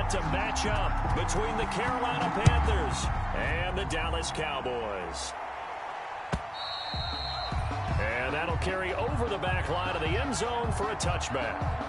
set to match up between the Carolina Panthers and the Dallas Cowboys. And that'll carry over the back line of the end zone for a touchback.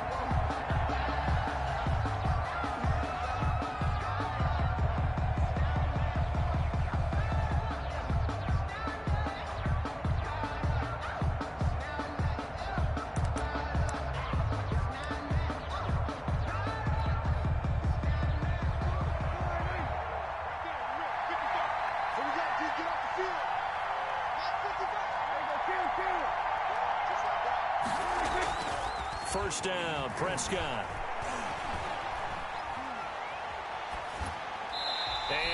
First down, Prescott.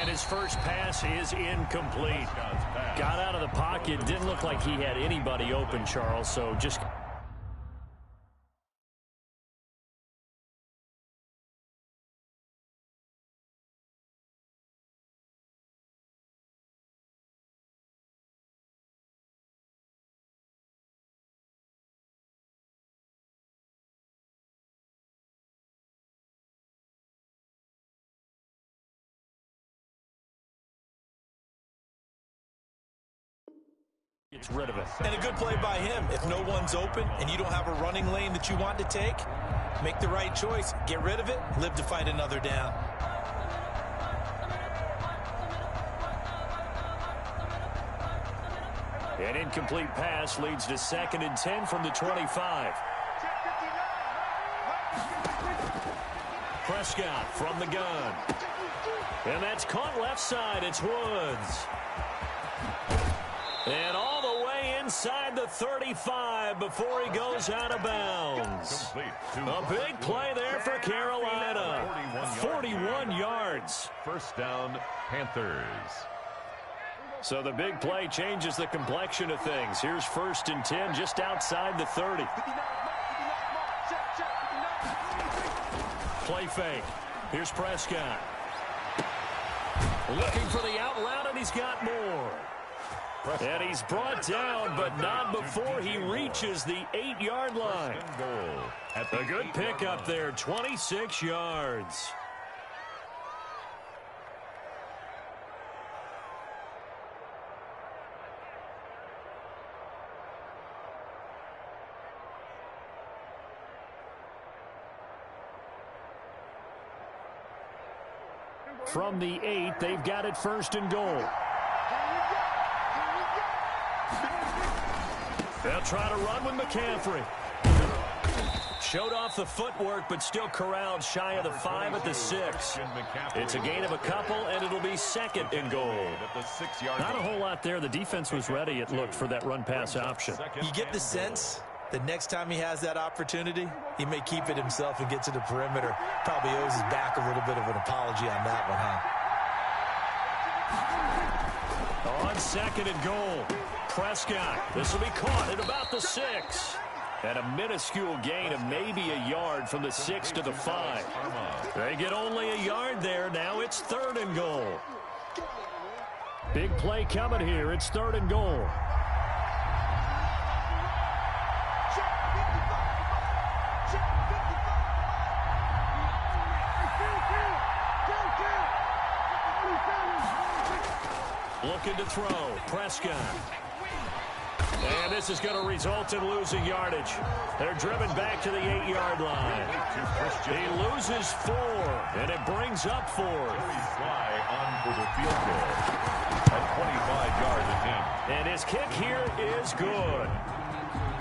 And his first pass is incomplete. Got out of the pocket. Didn't look like he had anybody open, Charles, so just... gets rid of it. And a good play by him. If no one's open and you don't have a running lane that you want to take, make the right choice. Get rid of it. Live to fight another down. An incomplete pass leads to 2nd and 10 from the 25. Prescott from the gun. And that's caught left side. It's Woods. And all the way inside the 35 before he goes out of bounds. A big play there for Carolina. 41 yards. First down, Panthers. So the big play changes the complexion of things. Here's 1st and 10 just outside the 30. Play fake. Here's Prescott. Looking for the out route, and he's got more. And he's brought down, but not before he reaches the 8-yard line. A good pickup there, 26 yards. From the 8, they've got it 1st and goal. They'll try to run with McCaffrey. Showed off the footwork, but still corralled shy of the 5 at the 6. It's a gain of a couple, and it'll be 2nd and goal. Not a whole lot there. The defense was ready, it looked, for that run-pass option. You get the sense that next time he has that opportunity, he may keep it himself and get to the perimeter. Probably owes his back a little bit of an apology on that one, huh? On 2nd and goal. Prescott. This will be caught at about the 6. And a minuscule gain of maybe a yard from the 6 to the 5. They get only a yard there. Now it's 3rd and goal. Big play coming here. It's 3rd and goal. Looking to throw. Prescott. And this is going to result in losing yardage. They're driven back to the 8-yard line. He loses 4, and it brings up 4. Fly on for the field goal. A 25-yard attempt. And his kick here is good.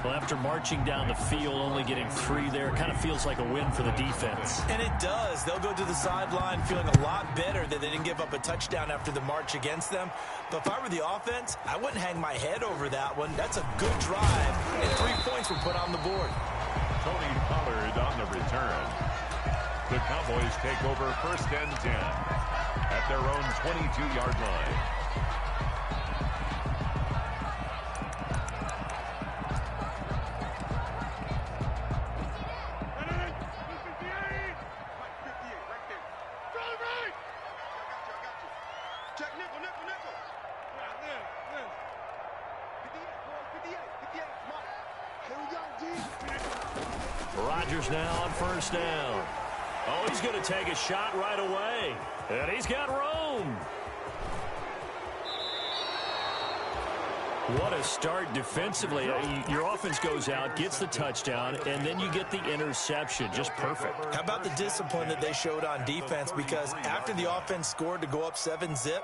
Well, after marching down the field, only getting 3 there, kind of feels like a win for the defense. And it does. They'll go to the sideline feeling a lot better that they didn't give up a touchdown after the march against them. But if I were the offense, I wouldn't hang my head over that one. That's a good drive, and 3 points were put on the board. Tony Pollard on the return. The Cowboys take over 1st and 10 at their own 22-yard line. Rodgers now on 1st down. Oh, he's going to take a shot right away. And he's got room. What a start defensively. Your offense goes out, gets the touchdown, and then you get the interception. Just perfect. How about the discipline that they showed on defense? Because after the offense scored to go up 7-zip,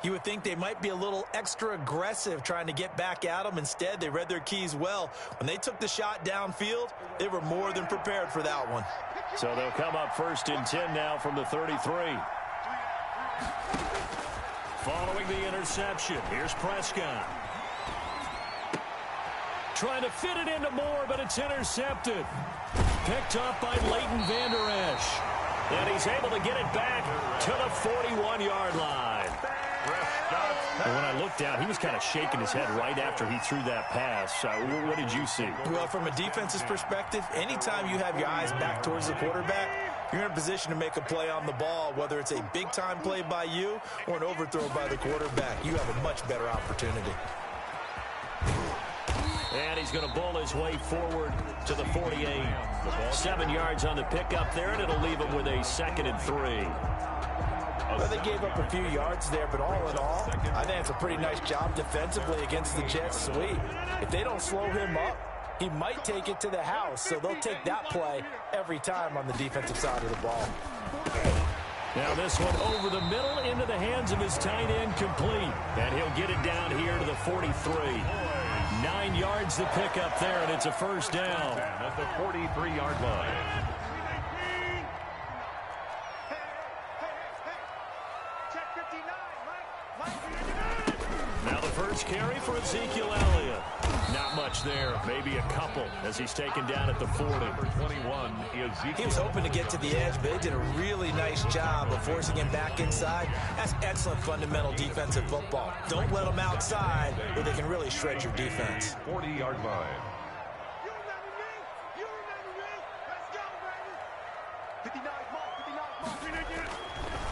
you would think they might be a little extra aggressive trying to get back at them. Instead, they read their keys well. When they took the shot downfield, they were more than prepared for that one. So they'll come up 1st and 10 now from the 33. Following the interception, here's Prescott. Trying to fit it into Moore, but it's intercepted. Picked up by Leighton Vander Esch. And he's able to get it back to the 41-yard line. And when I looked down, he was kind of shaking his head right after he threw that pass. What did you see? Well, from a defense's perspective, anytime you have your eyes back towards the quarterback, you're in a position to make a play on the ball, whether it's a big-time play by you or an overthrow by the quarterback. You have a much better opportunity. And he's going to bowl his way forward to the 48. 7 yards on the pickup there, and it'll leave him with a 2nd and 3. Well, they gave up a few yards there, but all in all, I think it's a pretty nice job defensively against the Jets sweep. If they don't slow him up, he might take it to the house, so they'll take that play every time on the defensive side of the ball. Now this one over the middle into the hands of his tight end, complete. And he'll get it down here to the 43. 9 yards to pick up there, and it's a 1st down. At the 43-yard line. Now the first carry for Ezekiel Elliott. Not much there, maybe a couple, as he's taken down at the 40. Number 21, Ezekiel. He was hoping to get to the edge, but they did a really nice job of forcing him back inside. That's excellent fundamental defensive football. Don't let them outside where they can really shred your defense. 40-yard line.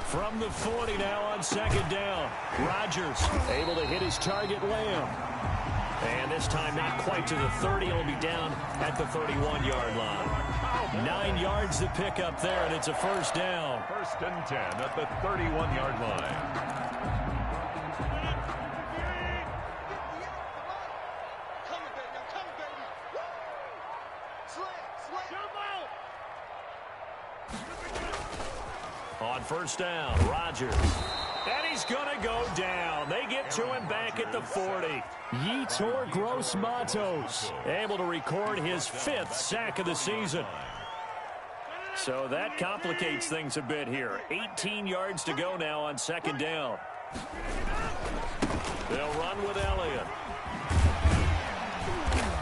From the 40 now on 2nd down. Rodgers able to hit his target, Lamb. And this time not quite to the 30. It'll be down at the 31-yard line. 9 yards to pick up there, and it's a 1st down. 1st and 10 at the 31-yard line. On 1st down, Rodgers. And he's going to go down. They get to him back at the 40. Yetur Gross-Matos able to record his 5th sack of the season. So that complicates things a bit here. 18 yards to go now on 2nd down. They'll run with Elliott.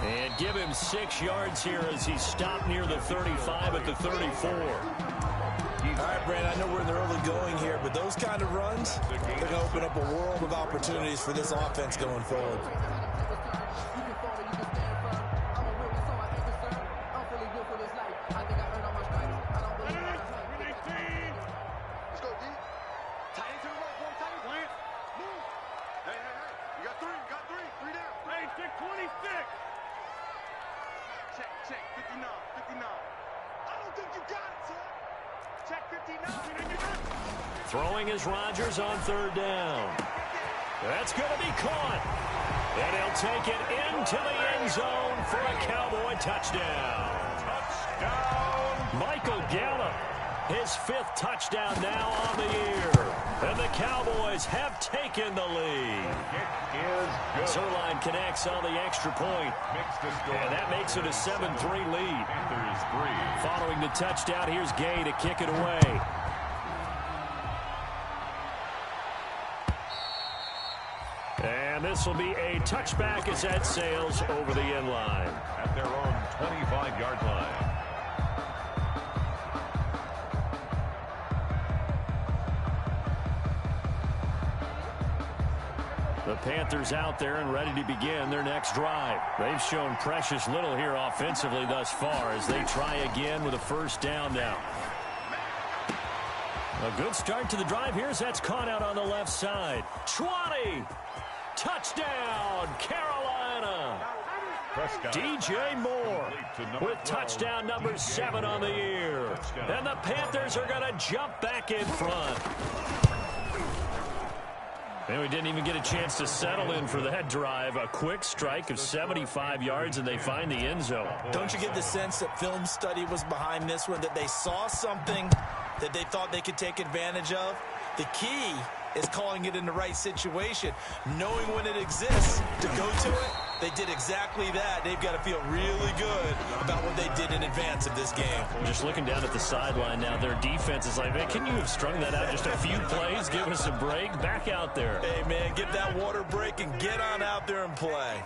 And give him 6 yards here as he's stopped near the 35 at the 34. All right, Brandon, I know we're in the early going here, but those kind of runs, they're going to open up a world of opportunities for this offense going forward. Throwing is Rodgers on 3rd down. That's going to be caught. And he'll take it into the end zone for a Cowboy touchdown. Touchdown! Michael Gallup, his 5th touchdown now on the year. And the Cowboys have taken the lead. Kick is good. Zerline connects on the extra point. And that makes it a 7-3 lead. Panthers 3. Following the touchdown, here's Gay to kick it away. And this will be a touchback as that sails over the end line. At their own 25-yard line. The Panthers out there and ready to begin their next drive. They've shown precious little here offensively thus far as they try again with a 1st down now. A good start to the drive here as that's caught out on the left side. 20! Touchdown, Carolina! DJ Moore with touchdown number 7 on the year. And the Panthers are going to jump back in front. And we didn't even get a chance to settle in for that drive. A quick strike of 75 yards, and they find the end zone. Don't you get the sense that film study was behind this one, that they saw something that they thought they could take advantage of? The key is calling it in the right situation, knowing when it exists to go to it. They did exactly that. They've got to feel really good about what they did in advance of this game. Just looking down at the sideline now, their defense is like, man, can you have strung that out just a few plays? Give us a break. Back out there. Hey, man, get that water break and get on out there and play.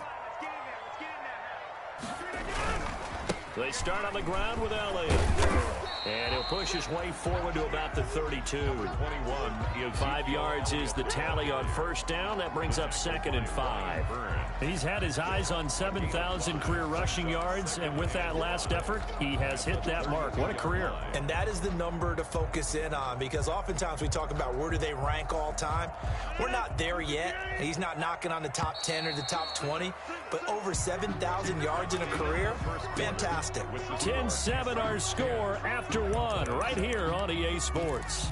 They start on the ground with Elliott. And he'll push his way forward to about the 32. 5 yards is the tally on first down. That brings up 2nd and 5. He's had his eyes on 7,000 career rushing yards, and with that last effort, he has hit that mark. What a career. And that is the number to focus in on, because oftentimes we talk about where do they rank all time. We're not there yet. He's not knocking on the top 10 or the top 20, but over 7,000 yards in a career, fantastic. 10-7 our score after one right here on EA Sports.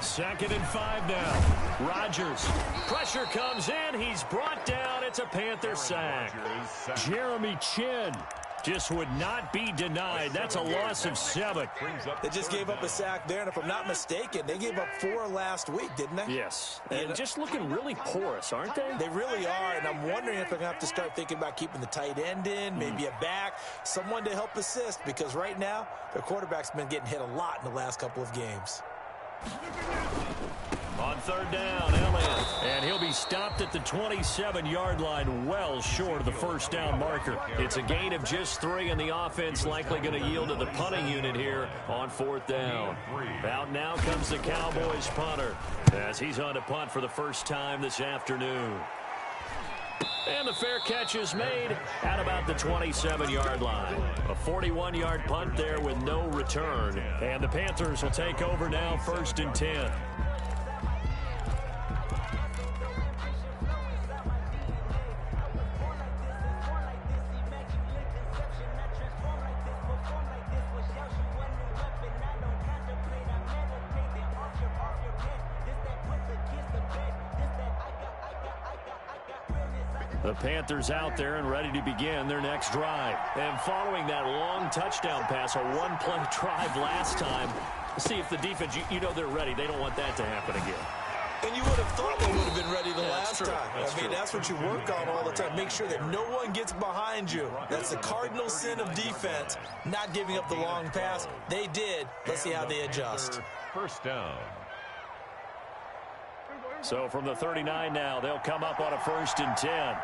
Second and 5 now. Rodgers. Pressure comes in. He's brought down. It's a Panther sack. Jeremy Chin just would not be denied. That's a loss of 7. They just gave up a sack there, and if I'm not mistaken, they gave up 4 last week, didn't they? Yes. And just looking really porous, aren't they? They really are, and I'm wondering if they're going to have to start thinking about keeping the tight end in, maybe a back, someone to help assist, because right now, their quarterback's been getting hit a lot in the last couple of games. On third down, Elliott. And he'll be stopped at the 27-yard line, well short of the first down marker. It's a gain of just 3, and the offense likely going to yield to the punting unit here on 4th down. Out now comes the Cowboys punter as he's on to punt for the first time this afternoon. And the fair catch is made at about the 27-yard line. A 41-yard punt there with no return. And the Panthers will take over now, 1st and 10. The Panthers out there and ready to begin their next drive. And following that long touchdown pass, a one-play drive last time, see if the defense, you know they're ready. They don't want that to happen again. And you would have thought they would have been ready the last time. I mean, that's what you work on all the time. Make sure that no one gets behind you. That's the cardinal sin of defense, not giving up the long pass. They did. Let's see how they adjust. First down. So from the 39 now, they'll come up on a 1st and 10.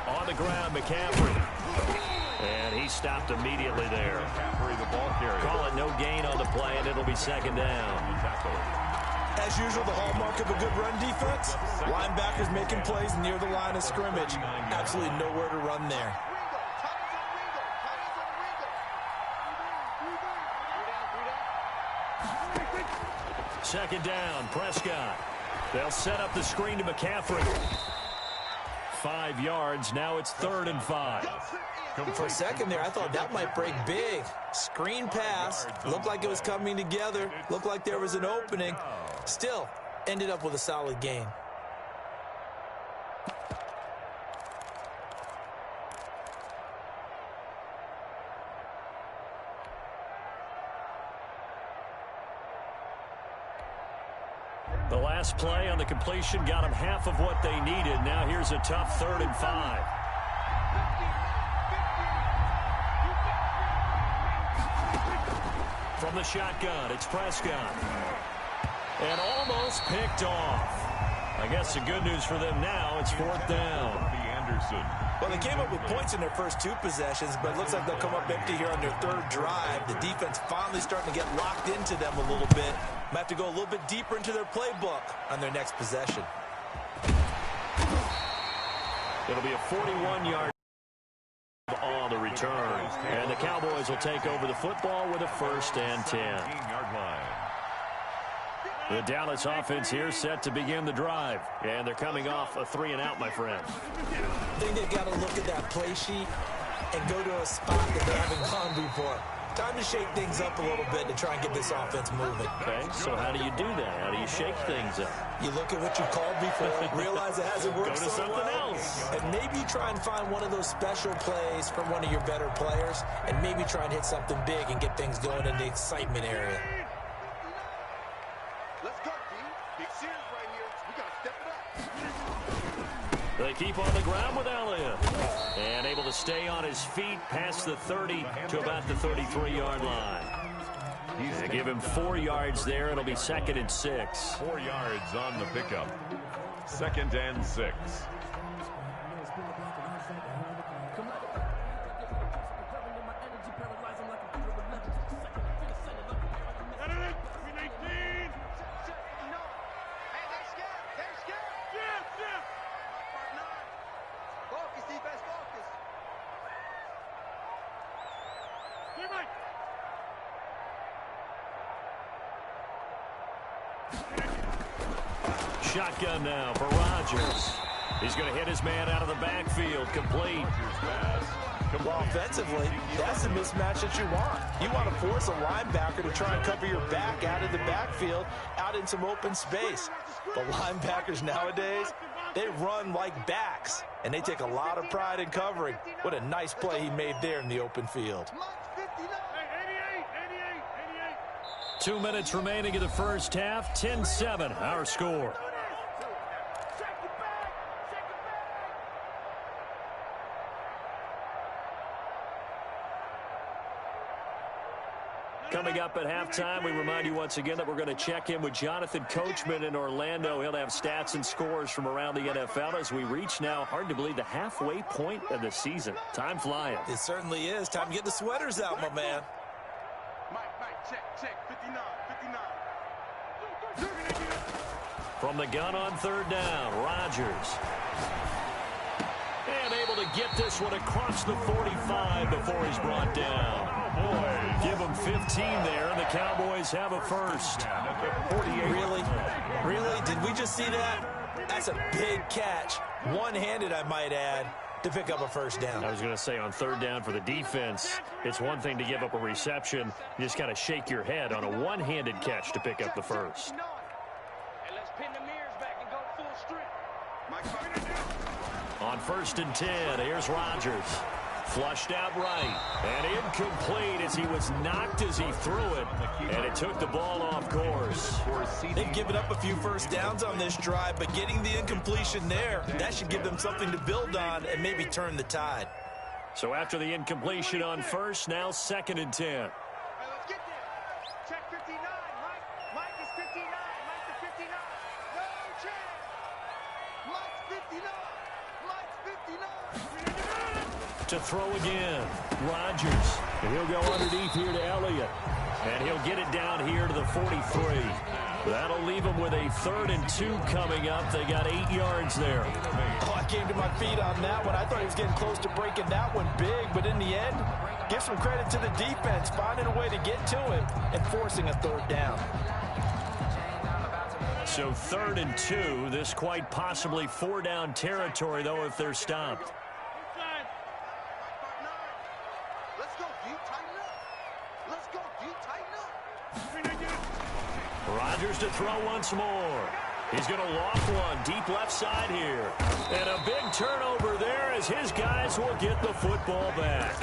On the ground, McCaffrey. And he stopped immediately there. McCaffrey, the ball carrier. Call it no gain on the play, and it'll be 2nd down. As usual, the hallmark of a good run defense, linebackers making plays near the line of scrimmage. Absolutely nowhere to run there. Second down, Prescott. They'll set up the screen to McCaffrey. 5 yards. Now it's 3rd and 5. For a second there, I thought that might break big. Screen pass. Looked like it was coming together. Looked like there was an opening. Still, ended up with a solid gain. The last play on the completion got them half of what they needed. Now here's a tough 3rd and 5. From the shotgun, it's Prescott. And almost picked off. I guess the good news for them now, it's 4th down. Well, they came up with points in their first 2 possessions, but it looks like they'll come up empty here on their 3rd drive. The defense finally starting to get locked into them a little bit. Might have to go a little bit deeper into their playbook on their next possession. It'll be a 41-yard on the return. And the Cowboys will take over the football with a 1st and 10. The Dallas offense here set to begin the drive. And they're coming off a 3-and-out, my friend. I think they've got to look at that play sheet and go to a spot that they haven't gone before. Time to shake things up a little bit to try and get this offense moving. Okay, so how do you do that? How do you shake things up? You look at what you called before, realize it hasn't worked Go to something else. And maybe you try and find one of those special plays from one of your better players, and maybe try and hit something big and get things going in the excitement area. Let's go, team. Big series right here. We got to step it up. They keep on the ground with Elliott. And able to stay on his feet past the 30 to about the 33-yard line. They give him 4 yards there. It'll be 2nd and 6. 4 yards on the pickup. 2nd and 6. Shotgun now for Rodgers. He's going to hit his man out of the backfield. Complete. Well, offensively, that's the mismatch that you want. You want to force a linebacker to try and cover your back out of the backfield, out in some open space. The linebackers nowadays, they run like backs, and they take a lot of pride in covering. What a nice play he made there in the open field. 2 minutes remaining in the first half. 10-7, our score. Coming up at halftime, we remind you once again that we're going to check in with Jonathan Coachman in Orlando. He'll have stats and scores from around the NFL as we reach now, hard to believe, the halfway point of the season. Time flying. It certainly is. Time to get the sweaters out, my man. Mike, check, 59. From the gun on 3rd down, Rodgers. And able to get this one across the 45 before he's brought down. Give him 15 there, and the Cowboys have a 1st. 48. Really? Did we just see that? That's a big catch. One-handed, I might add, to pick up a 1st down. I was going to say on 3rd down for the defense, it's one thing to give up a reception. You just got to shake your head on a one-handed catch to pick up the 1st. And let's pin the mirrors back and go full strip. On 1st and 10, here's Rodgers. Flushed out right. And incomplete as he was knocked as he threw it. And it took the ball off course. They've given up a few 1st downs on this drive, but getting the incompletion there, that should give them something to build on and maybe turn the tide. So after the incompletion on 1st, now 2nd and 10. Hey, let's get there. Check 59. Mike is 59. Mike to 59. No chance. Mike's 59. Mike's 59. To throw again. Rodgers. And he'll go underneath here to Elliott. And he'll get it down here to the 43. That'll leave him with a 3rd and 2 coming up. They got 8 yards there. Oh, I came to my feet on that one. I thought he was getting close to breaking that one big, but in the end, give some credit to the defense, finding a way to get to him and forcing a 3rd down. So 3rd and 2. This quite possibly 4-down territory, though, if they're stopped. Rodgers to throw once more. He's going to loft one deep left side here. And a big turnover there as his guys will get the football back.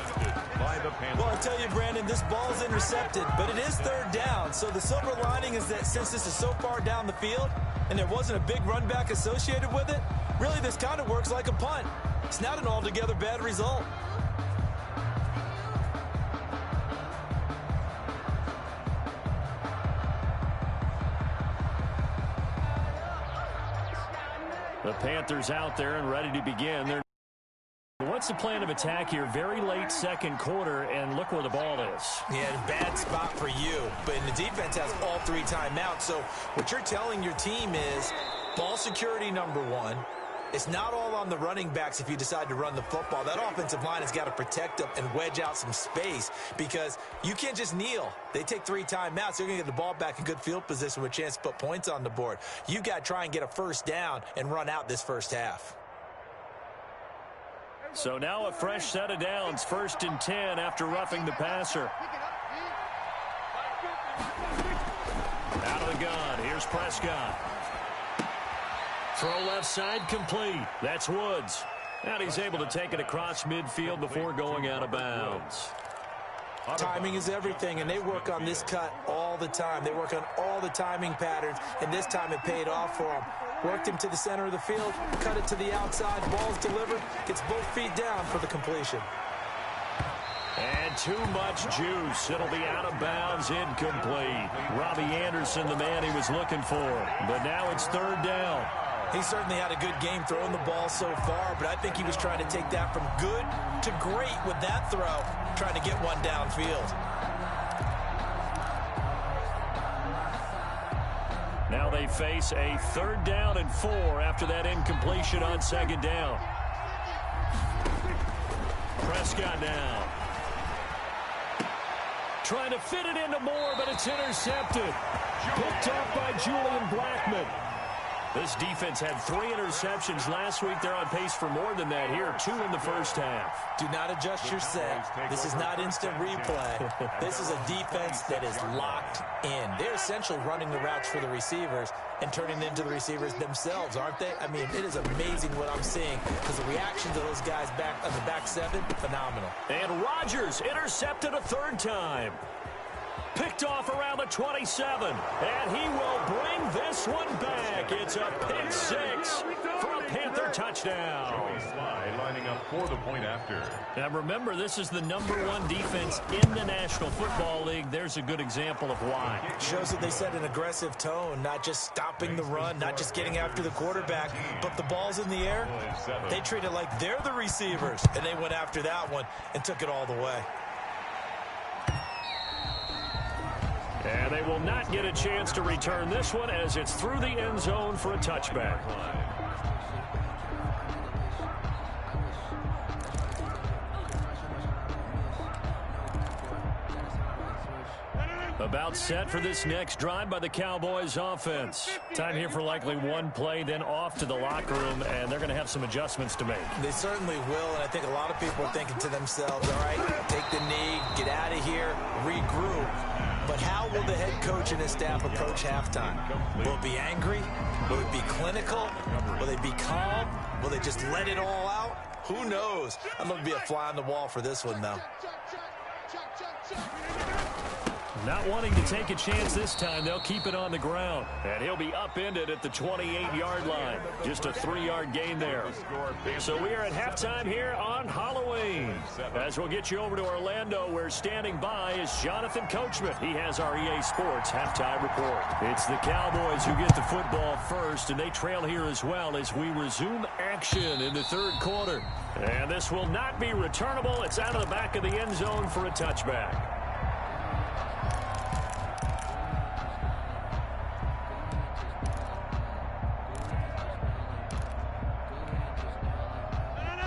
Well, I tell you, Brandon, this ball's intercepted, but it is 3rd down. So the silver lining is that since this is so far down the field and there wasn't a big run back associated with it, really this kind of works like a punt. It's not an altogether bad result. The Panthers out there and ready to begin. They're what's the plan of attack here? Very late second quarter, and look where the ball is. Yeah, bad spot for you. But the defense has all 3 timeouts. So what you're telling your team is ball security number 1. It's not all on the running backs if you decide to run the football. That offensive line has got to protect them and wedge out some space because you can't just kneel. They take 3 timeouts. They're going to get the ball back in good field position with a chance to put points on the board. You've got to try and get a first down and run out this first half. So now a fresh set of downs, 1st and 10 after roughing the passer. Out of the gun, here's Prescott. Throw left side complete. That's Woods. And he's able to take it across midfield before going out of bounds. Timing is everything, and they work on this cut all the time. They work on all the timing patterns, and this time it paid off for them. Worked him to the center of the field, cut it to the outside, ball's delivered, gets both feet down for the completion. And too much juice. It'll be out of bounds, incomplete. Robbie Anderson, the man he was looking for. But now it's 3rd down. He certainly had a good game throwing the ball so far, but I think he was trying to take that from good to great with that throw, trying to get one downfield. Now they face a 3rd down and 4 after that incompletion on 2nd down. Prescott now. Trying to fit it into Moore, but it's intercepted. Picked off by Julian Blackmon. This defense had 3 interceptions last week. They're on pace for more than that here. 2 in the first half. Do not adjust your set. This is not instant replay. This is a defense that is locked in. They're essentially running the routes for the receivers and turning them into the receivers themselves, aren't they? I mean, it is amazing what I'm seeing because the reactions of those guys back on the back 7, phenomenal. And Rodgers intercepted a 3rd time. Picked off around the 27, and he will bring this one back. It's a pick 6 for a Panther touchdown. Lining up for the point after. Now remember, this is the #1 defense in the National Football League. There's a good example of why. Shows that they set an aggressive tone, not just stopping the run, not just getting after the quarterback, but the ball's in the air. They treat it like they're the receivers, and they went after that one and took it all the way. And they will not get a chance to return this one as it's through the end zone for a touchback. About set for this next drive by the Cowboys offense. Time here for likely one play, then off to the locker room, and they're going to have some adjustments to make. They certainly will, and I think a lot of people are thinking to themselves, all right, take the knee, get out of here, regroup. But how will the head coach and his staff approach halftime? Will it be angry? Will it be clinical? Will they be calm? Will they just let it all out? Who knows? I'm going to be a fly on the wall for this one, though. Not wanting to take a chance this time, they'll keep it on the ground. And he'll be upended at the 28-yard line. Just a 3-yard gain there. So we are at halftime here on Halloween. As we'll get you over to Orlando, where standing by is Jonathan Coachman. He has our EA Sports halftime report. It's the Cowboys who get the football first, and they trail here as well as we resume action in the 3rd quarter. And this will not be returnable. It's out of the back of the end zone for a touchback.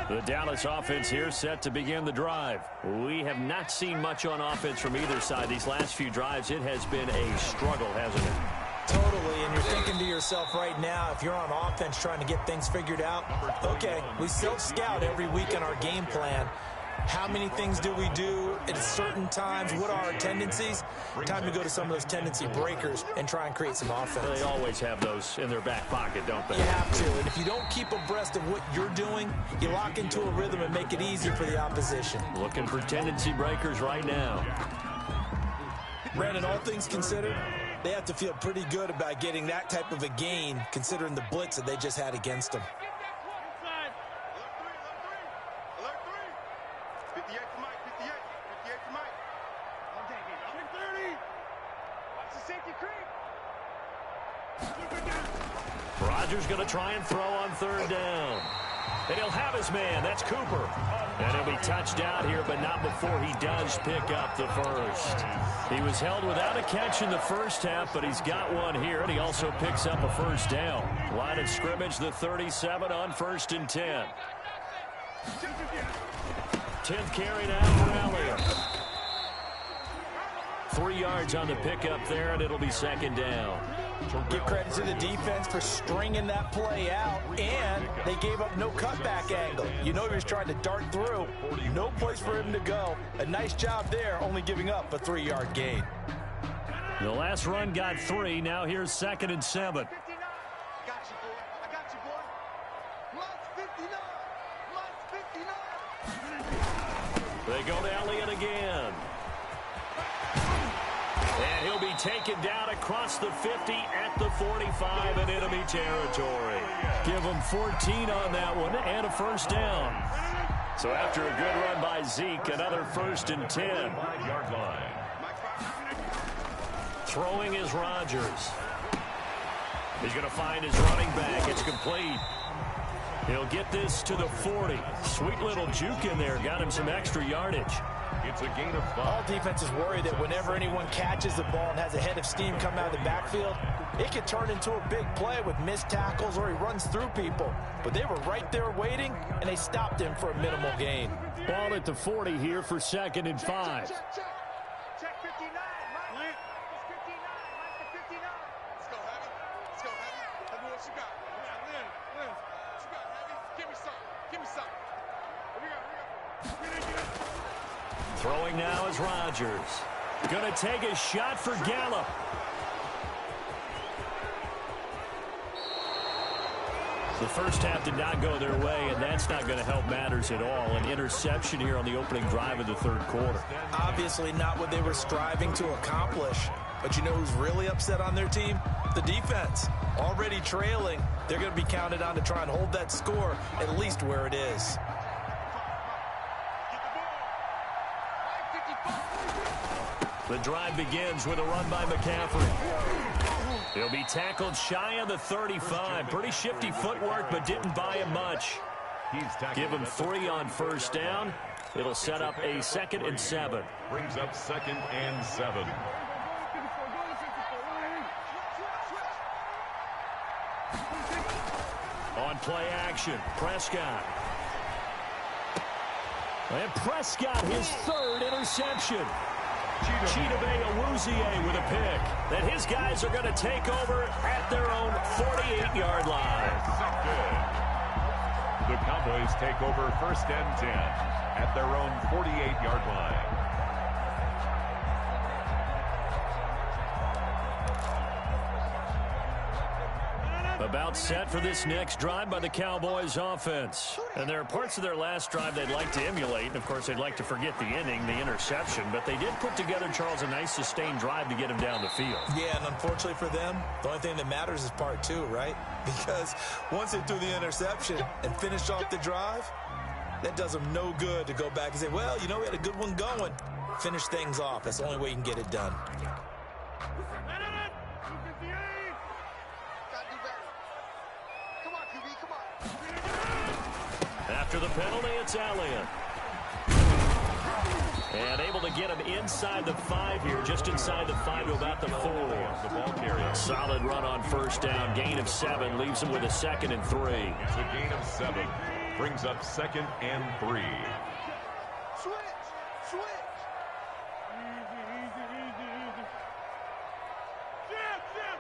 The Dallas offense here set to begin the drive. We have not seen much on offense from either side. These last few drives, it has been a struggle, hasn't it? Totally, and you're thinking to yourself right now, if you're on offense trying to get things figured out, okay, we self-scout every week in our game plan. How many things do we do at certain times? What are our tendencies? Time to go to some of those tendency breakers and try and create some offense. They always have those in their back pocket, don't they? You have to, and if you don't keep abreast of what you're doing, you lock into a rhythm and make it easy for the opposition. Looking for tendency breakers right now. Brandon, all things considered, they have to feel pretty good about getting that type of a gain, considering the blitz that they just had against them. 58 to Mike, 58 to Mike. I'll take it. 30. Watch the safety creep. Rodgers going to try and throw on 3rd down. And he'll have his man. That's Cooper. And he'll be touched out here, but not before he does pick up the first. He was held without a catch in the first half, but he's got one here, and he also picks up a first down. Line of scrimmage, the 37 on 1st and 10. 10th carry now for Elliott. 3 yards on the pickup there, and it'll be 2nd down. Give credit to the defense for stringing that play out, and they gave up no cutback angle. You know he was trying to dart through. No place for him to go. A nice job there, only giving up a 3-yard gain. The last run got 3. Now here's 2nd and 7. Got you, boy. I got you, boy. Mike's 59. Mike's 59. They go to Elliott again. And he'll be taken down across the 50 at the 45 in enemy territory. Give him 14 on that one and a first down. So after a good run by Zeke, another 1st and 10. 5-yard line. Throwing is Rodgers. He's going to find his running back. It's complete. He'll get this to the 40. Sweet little juke in there. Got him some extra yardage. It's a gain of 5. All defenses worry that whenever anyone catches the ball and has a head of steam come out of the backfield, it can turn into a big play with missed tackles or he runs through people. But they were right there waiting, and they stopped him for a minimal gain. Ball at the 40 here for 2nd and 5. Check 59, Mike. It's 59. Mike to 59. Let's go, Heavy. Let's go, Heavy. Tell me what you got. Lynn. What you got, Heavy? Give me something. Give me something. Here we go. Throwing now is Rodgers. Going to take a shot for Gallup. The first half did not go their way, and that's not going to help matters at all. An interception here on the opening drive of the 3rd quarter. Obviously not what they were striving to accomplish. But you know who's really upset on their team? The defense. Already trailing. They're going to be counted on to try and hold that score at least where it is. The drive begins with a run by McCaffrey. He'll be tackled shy of the 35. Pretty shifty footwork, but didn't buy him much. Give him 3 on first down. It'll set up a 2nd and 7. Brings up 2nd and 7. On play action, Prescott. And Prescott, his 3rd interception. Chidobe Awuzie with a pick that his guys are going to take over at their own 48-yard line. The Cowboys take over 1st and 10 at their own 48-yard line. About set for this next drive by the Cowboys offense. And there are parts of their last drive they'd like to emulate. And, of course, they'd like to forget the inning, the interception. But they did put together, Charles, a nice sustained drive to get him down the field. Yeah, and unfortunately for them, the only thing that matters is part 2, right? Because once they threw the interception and finished off the drive, that does them no good to go back and say, well, you know, we had a good one going. Finish things off. That's the only way you can get it done. After the penalty, it's Elliott. And able to get him inside the 5 here, just inside the 5 to about the 4. The ball carrier. Solid run on first down, gain of 7, leaves him with a 2nd and 3. It's a gain of 7. Brings up 2nd and 3. Switch. Easy. Jab.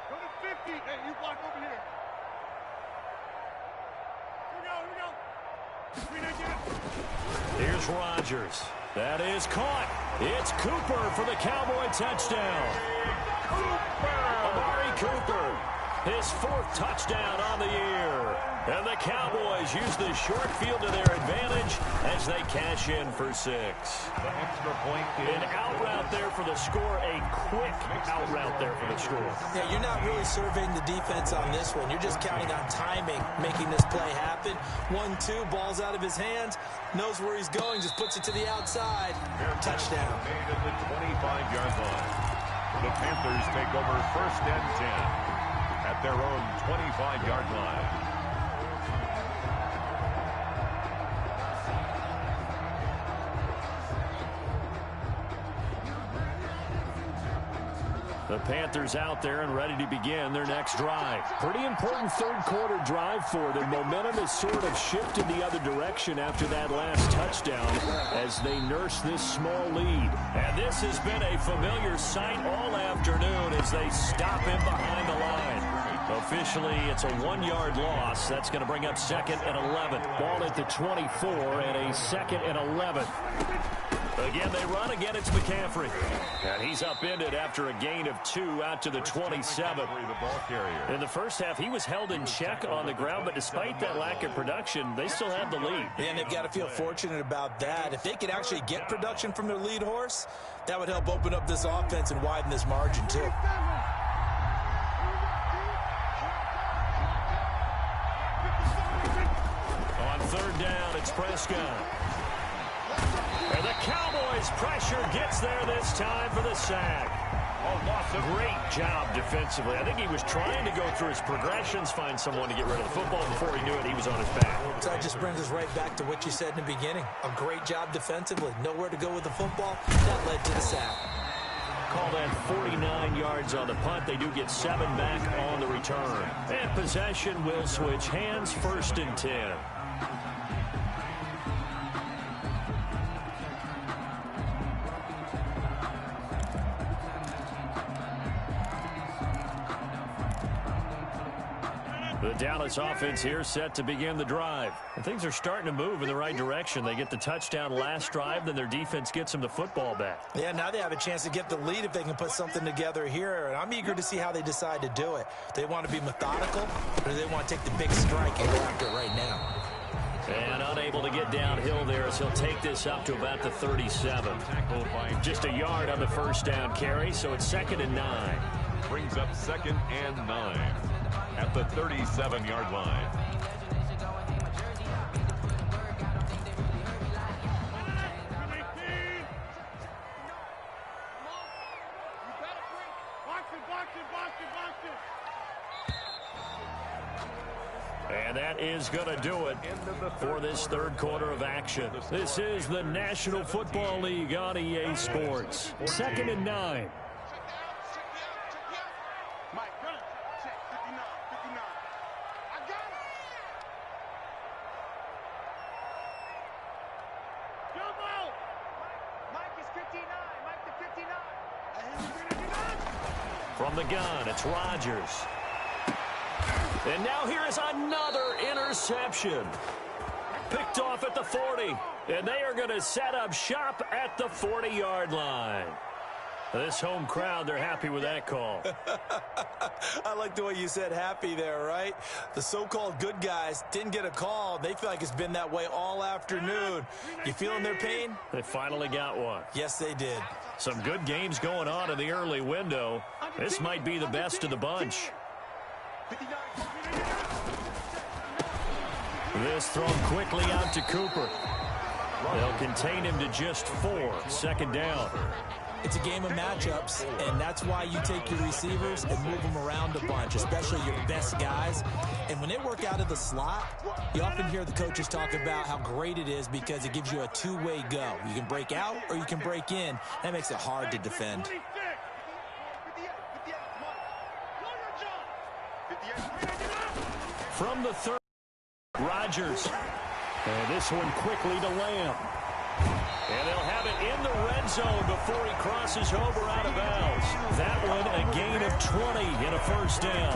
Go to 50. Hey, you block over here. Here we go. Here's Rodgers. That is caught. It's Cooper for the Cowboy touchdown. Amari Cooper, his 4th touchdown on the year. And the Cowboys use the short field to their advantage as they cash in for 6. The extra point is An out route there for the score, a quick out route there for the score. Yeah, you're not really surveying the defense on this one. You're just counting on timing, making this play happen. 1-2, ball's out of his hands, knows where he's going, just puts it to the outside. Touchdown. made at the 25-yard line. The Panthers take over 1st and 10 at at their own 25-yard line. The Panthers out there and ready to begin their next drive. Pretty important third-quarter drive for them. Momentum has sort of shifted the other direction after that last touchdown as they nurse this small lead. And this has been a familiar sight all afternoon as they stop him behind the line. Officially, it's a 1-yard loss. That's going to bring up 2nd and 11. Ball at the 24 and a 2nd and 11. Again, they run. Again, it's McCaffrey. And he's upended after a gain of 2 out to the 27. In the first half, he was held in check on the ground, but despite that lack of production, they still have the lead. And they've got to feel fortunate about that. If they could actually get production from their lead horse, that would help open up this offense and widen this margin, too. On 3rd down, it's Prescott. And the Cowboys' pressure gets there this time for the sack. Great job defensively. I think he was trying to go through his progressions, find someone to get rid of the football. Before he knew it, he was on his back. So that just brings us right back to what you said in the beginning. A great job defensively. Nowhere to go with the football. That led to the sack. Call that 49 yards on the punt. They do get 7 back on the return. And possession will switch hands, 1st and 10. The Dallas offense here set to begin the drive. And things are starting to move in the right direction. They get the touchdown last drive, then their defense gets them the football back. Yeah, now they have a chance to get the lead if they can put something together here. And I'm eager to see how they decide to do it. They want to be methodical, or do they want to take the big strike and go after it right now? And unable to get downhill there as he'll take this up to about the 37. Just a yard on the 1st down carry, so it's 2nd and 9. Brings up 2nd and 9 at the 37-yard line. And that is going to do it for this 3rd quarter of action. This is the National Football League on EA Sports. 2nd and 9. From the gun, it's Rodgers. And now here is another interception. Picked off at the 40. And they are going to set up shop at the 40-yard line. This home crowd, they're happy with that call. I like the way you said happy there, right? The so-called good guys didn't get a call. They feel like it's been that way all afternoon. You feeling their pain? They finally got one. Yes, they did. Some good games going on in the early window. This might be the best of the bunch. This thrown quickly out to Cooper. They'll contain him to just 4. 2nd down. It's a game of matchups, and that's why you take your receivers and move them around a bunch, especially your best guys. And when they work out of the slot, you often hear the coaches talk about how great it is because it gives you a two-way go. You can break out or you can break in. That makes it hard to defend. From the 3rd, Rodgers. And this one quickly to Lamb. And they'll have it in the red zone before he crosses over out of bounds. That one a gain of 20 and a 1st down.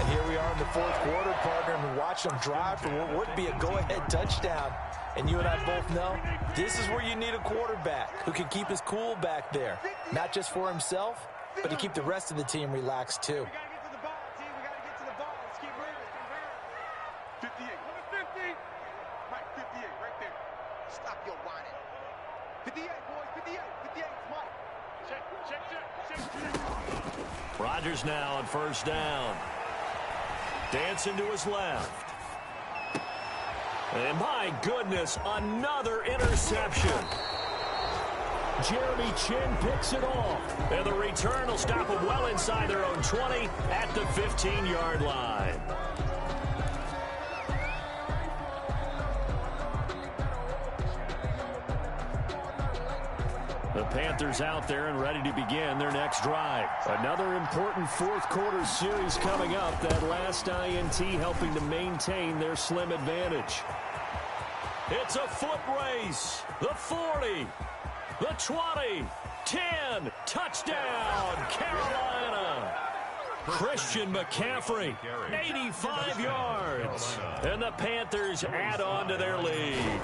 And here we are in the 4th quarter, partner, and watch them drive for what would be a go-ahead touchdown. And you and I both know this is where you need a quarterback who can keep his cool back there. Not just for himself, but to keep the rest of the team relaxed too. 58. Number 50. Mike, 58, right there. Stop your whining. 58, boys, 58. 58, Mike. Check. Rodgers now on 1st down. Dancing to his left. And my goodness, another interception. Jeremy Chin picks it off. And the return will stop them well inside their own 20 at the 15-yard line. The Panthers out there and ready to begin their next drive. Another important fourth-quarter series coming up. That last INT helping to maintain their slim advantage. It's a foot race. The 40, the 20, 10, touchdown, Carolina. Christian McCaffrey, 85 yards. And the Panthers add on to their lead.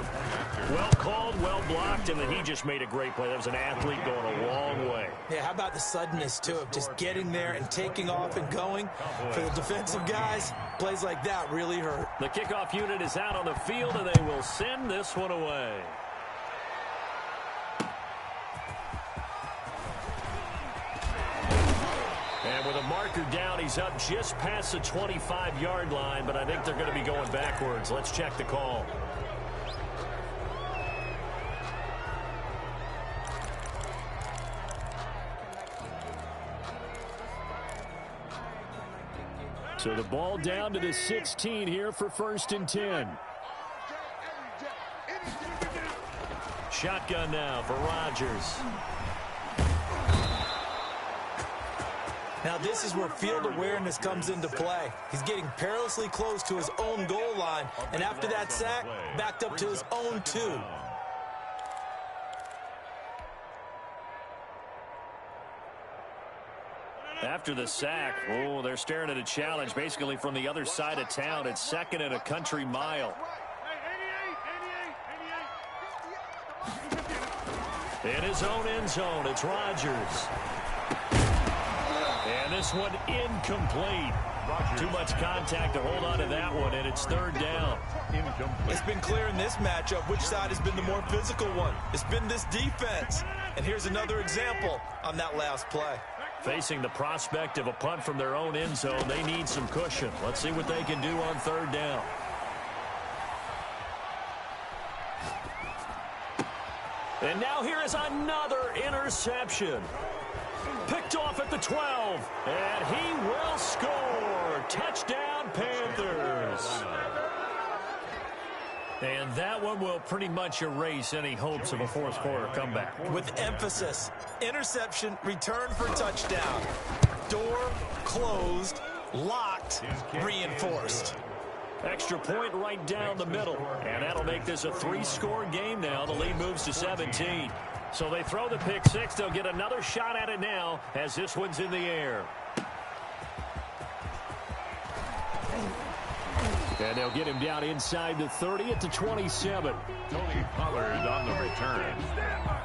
Well called, well blocked, and then he just made a great play. That was an athlete going a long way. Yeah, how about the suddenness, too, of just getting there and taking off and going? For the defensive guys, plays like that really hurt. The kickoff unit is out on the field, and they will send this one away. And with a marker down, he's up just past the 25-yard line, but I think they're going to be going backwards. Let's check the call. So the ball down to the 16 here for 1st and 10. Shotgun now for Rodgers. Now this is where field awareness comes into play. He's getting perilously close to his own goal line, and after that sack, backed up to his own 2. After the sack, they're staring at a challenge basically from the other side of town. It's 2nd and a country mile. In his own end zone, it's Rodgers. And this one incomplete. Too much contact to hold on to that one, and it's 3rd down. It's been clear in this matchup which side has been the more physical one. It's been this defense. And here's another example on that last play. Facing the prospect of a punt from their own end zone, they need some cushion. Let's see what they can do on 3rd down. And now here is another interception. Picked off at the 12, and he will score. Touchdown, Panthers. And that one will pretty much erase any hopes of a fourth-quarter comeback. With emphasis, interception, return for touchdown. Door closed, locked, reinforced. Extra point right down the middle, and that'll make this a 3-score game now. The lead moves to 17. So they throw the pick 6. They'll get another shot at it now as this one's in the air. And they'll get him down inside the 30 at the 27. Tony Pollard on the return.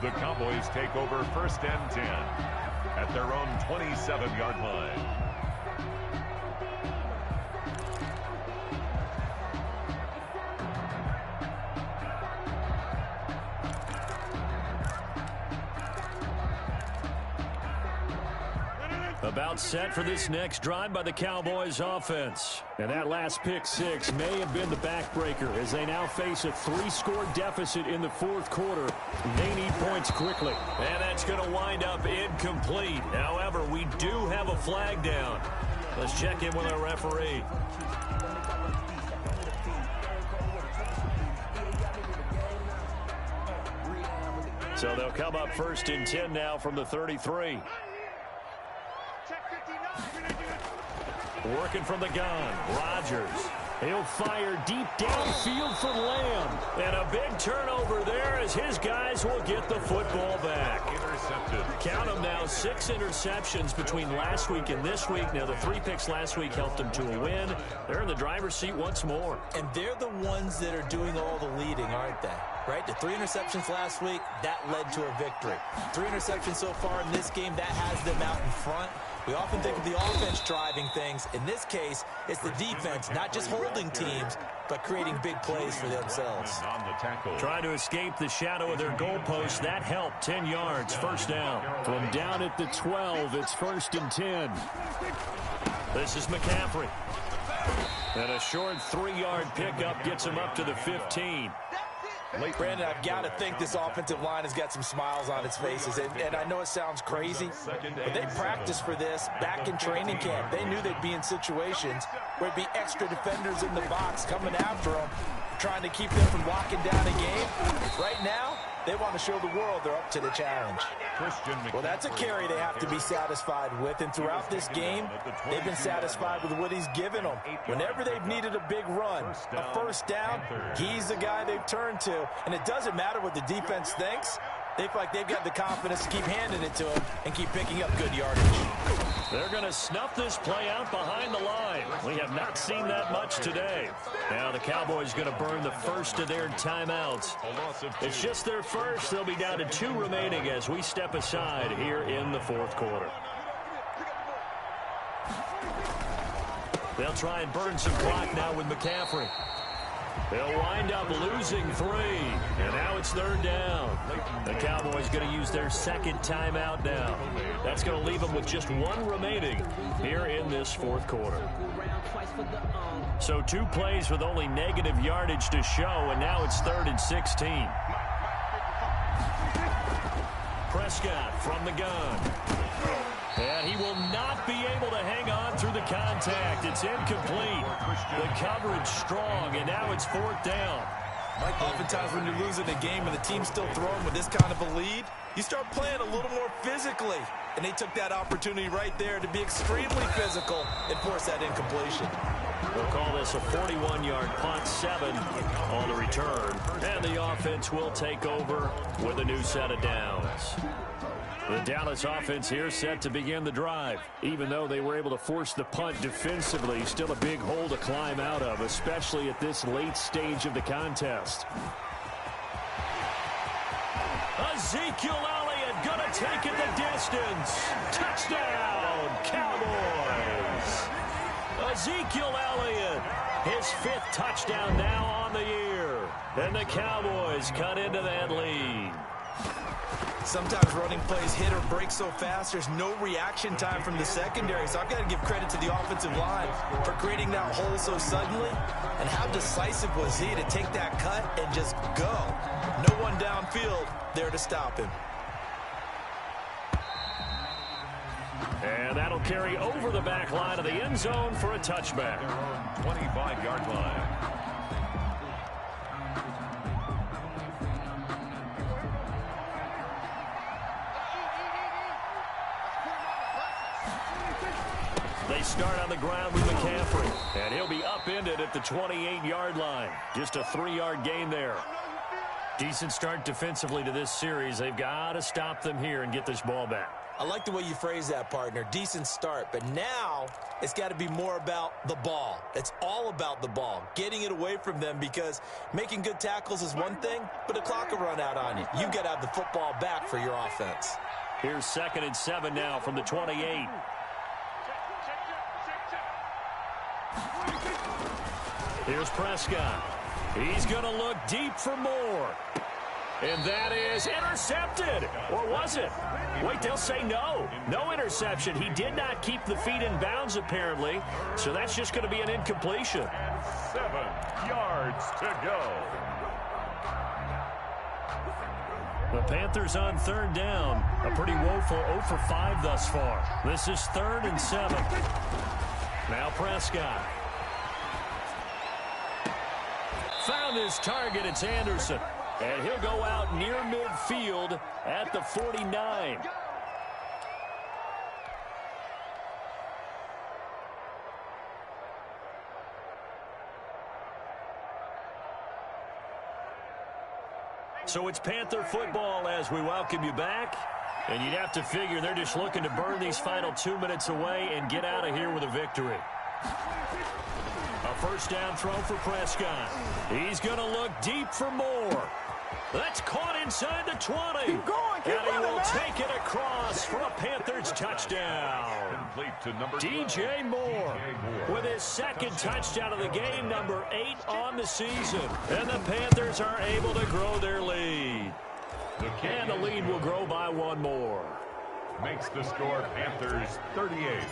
The Cowboys take over 1st and 10 at their own 27-yard line. About set for this next drive by the Cowboys offense. And that last pick 6 may have been the backbreaker as they now face a 3-score deficit in the 4th quarter. They need points quickly. And that's going to wind up incomplete. However, we do have a flag down. Let's check in with our referee. So they'll come up 1st and 10 now from the 33. Working from the gun, Rodgers. He'll fire deep downfield for Lamb. And a big turnover there as his guys will get the football back. Intercepted. Count them now, 6 interceptions between last week and this week. Now, the 3 picks last week helped them to a win. They're in the driver's seat once more. And they're the ones that are doing all the leading, aren't they? Right? The 3 interceptions last week, that led to a victory. 3 interceptions so far in this game, that has them out in front. We often think of the offense driving things. In this case, it's the defense, not just holding teams, but creating big plays for themselves. On the tackle. Trying to escape the shadow of their goalpost. That helped. 10 yards, 1st down. From down at the 12, it's 1st and 10. This is McCaffrey. And a short 3-yard pickup gets him up to the 15. Brandon, I've got to think this offensive line has got some smiles on its faces. And I know it sounds crazy, but they practiced for this back in training camp. They knew they'd be in situations where it'd be extra defenders in the box coming after them, trying to keep them from locking down a game. Right now, they want to show the world they're up to the challenge. Well, that's a carry they have to be satisfied with, and throughout this game, they've been satisfied with what he's given them. Whenever they've needed a big run, a first down, he's the guy they've turned to, and it doesn't matter what the defense thinks. They feel like they've got the confidence to keep handing it to him and keep picking up good yardage. They're going to snuff this play out behind the line. We have not seen that much today. Now the Cowboys going to burn the first of their timeouts. It's just their first. They'll be down to 2 remaining as we step aside here in the fourth quarter. They'll try and burn some clock now with McCaffrey. They'll wind up losing 3, and now it's 3rd down. The Cowboys going to use their second timeout now. That's going to leave them with just 1 remaining here in this fourth quarter. So 2 plays with only negative yardage to show, and now it's 3rd and 16. Prescott from the gun. And he will not be able to hang on through the contact. It's incomplete. The coverage strong, and now it's 4th down. Oftentimes when you're losing a game and the team's still throwing with this kind of a lead, you start playing a little more physically. And they took that opportunity right there to be extremely physical and force that incompletion. We'll call this a 41-yard punt, 7 on the return. And the offense will take over with a new set of downs. The Dallas offense here set to begin the drive. Even though they were able to force the punt defensively, still a big hole to climb out of, especially at this late stage of the contest. Ezekiel Elliott going to take it the distance. Touchdown, Cowboys. Ezekiel Elliott, his 5th touchdown now on the year. And the Cowboys cut into that lead. Sometimes running plays hit or break so fast, there's no reaction time from the secondary. So I've got to give credit to the offensive line for creating that hole so suddenly. And how decisive was he to take that cut and just go? No one downfield there to stop him. And that'll carry over the back line of the end zone for a touchback. 25-yard line. They start on the ground with McCaffrey, and he'll be upended at the 28-yard line. Just a 3-yard gain there. Decent start defensively to this series. They've got to stop them here and get this ball back. I like the way you phrase that, partner. Decent start, but now it's got to be more about the ball. It's all about the ball, getting it away from them, because making good tackles is one thing, but the clock will run out on you. You've got to have the football back for your offense. Here's 2nd and 7 now from the 28. Here's Prescott. He's going to look deep for more. And that is intercepted. Or was it? Wait, they'll say no. No interception. He did not keep the feet in bounds, apparently. So that's just going to be an incompletion. 7 yards to go. The Panthers on 3rd down. A pretty woeful 0 for 5 thus far. This is 3rd and 7. Now Prescott. Found his target. It's Anderson. And he'll go out near midfield at the 49. So it's Panther football as we welcome you back. And you'd have to figure they're just looking to burn these final 2 minutes away and get out of here with a victory. A first down throw for Prescott. He's going to look deep for more. That's caught inside the 20. Keep going, keep and he running, will man. take it across for a Panthers touchdown. Complete to number DJ Moore with his 2nd touchdown of the game, number 8 on the season. And the Panthers are able to grow their lead. And the lead will grow by 1 more. Makes the score Panthers 38.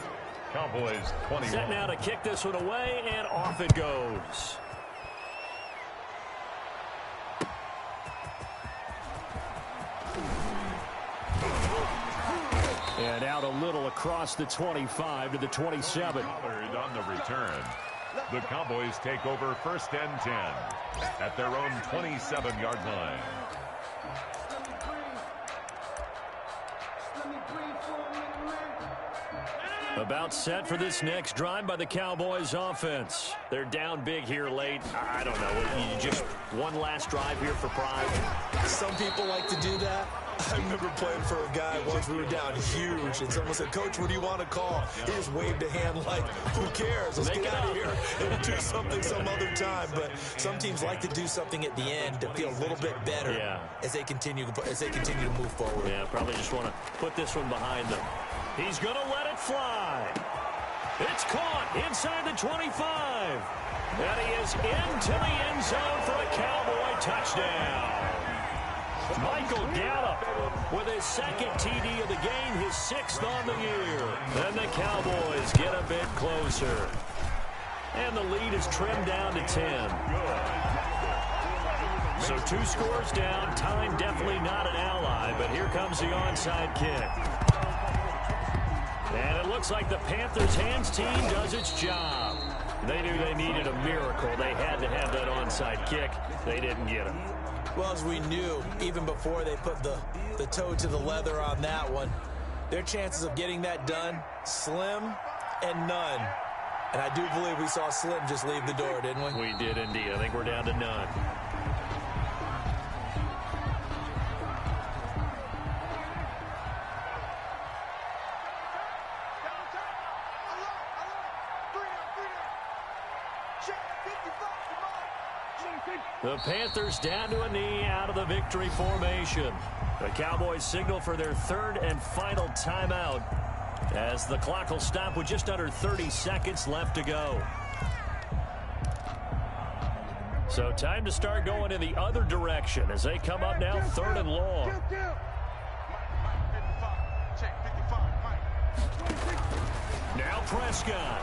Cowboys 21. Set now to kick this one away, and off it goes. across the 25 to the 27. Covered on the return. The Cowboys take over 1st and 10 at their own 27-yard line. About set for this next drive by the Cowboys offense. They're down big here late. I don't know. You just one last drive here for pride. Some people like to do that. I remember playing for a guy once we were down huge, and someone said, "Coach, what do you want to call?" He just waved a hand like, "Who cares? Let's get out of here and we'll do something some other time." But some teams like to do something at the end to feel a little bit better as they continue to move forward. Yeah, probably just want to put this one behind them. He's going to let it fly. It's caught inside the 25. And he is into the end zone for a Cowboy touchdown. Michael Gallup with his second TD of the game, his 6th on the year. And the Cowboys get a bit closer. And the lead is trimmed down to 10. So 2 scores down. Time definitely not an ally, but here comes the onside kick. And it looks like the Panthers' hands team does its job. They knew they needed a miracle. They had to have that onside kick. They didn't get it. Well, as we knew, even before they put the toe to the leather on that one, their chances of getting that done, slim and none. And I do believe we saw Slim just leave the door, didn't we? We did indeed. I think we're down to none. The Panthers down to a knee out of the victory formation. The Cowboys signal for their 3rd and final timeout as the clock will stop with just under 30 seconds left to go. So time to start going in the other direction as they come up now 3rd and long. Now Prescott.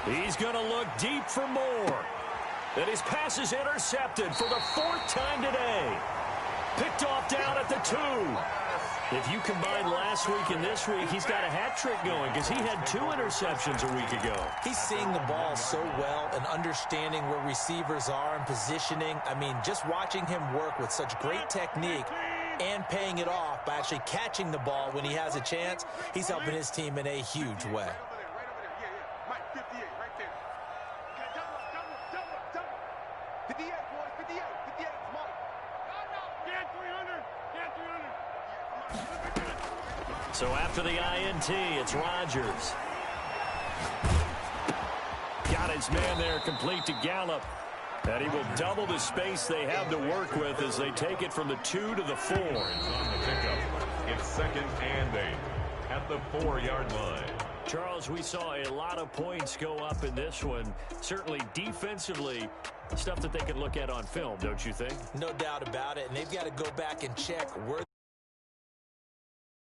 He's going to look deep for more. And his pass is intercepted for the 4th time today. Picked off down at the 2. If you combine last week and this week, he's got a hat trick going because he had 2 interceptions a week ago. He's seeing the ball so well and understanding where receivers are and positioning. I mean, just watching him work with such great technique and paying it off by actually catching the ball when he has a chance, he's helping his team in a huge way. So after the INT, it's Rodgers. Got his man there, complete to Gallup. And he will double the space they have to work with as they take it from the 2 to the 4. On the pickup, it's 2nd and 8 at the 4-yard line. Charles, we saw a lot of points go up in this one. Certainly defensively, stuff that they can look at on film, don't you think? No doubt about it. And they've got to go back and check where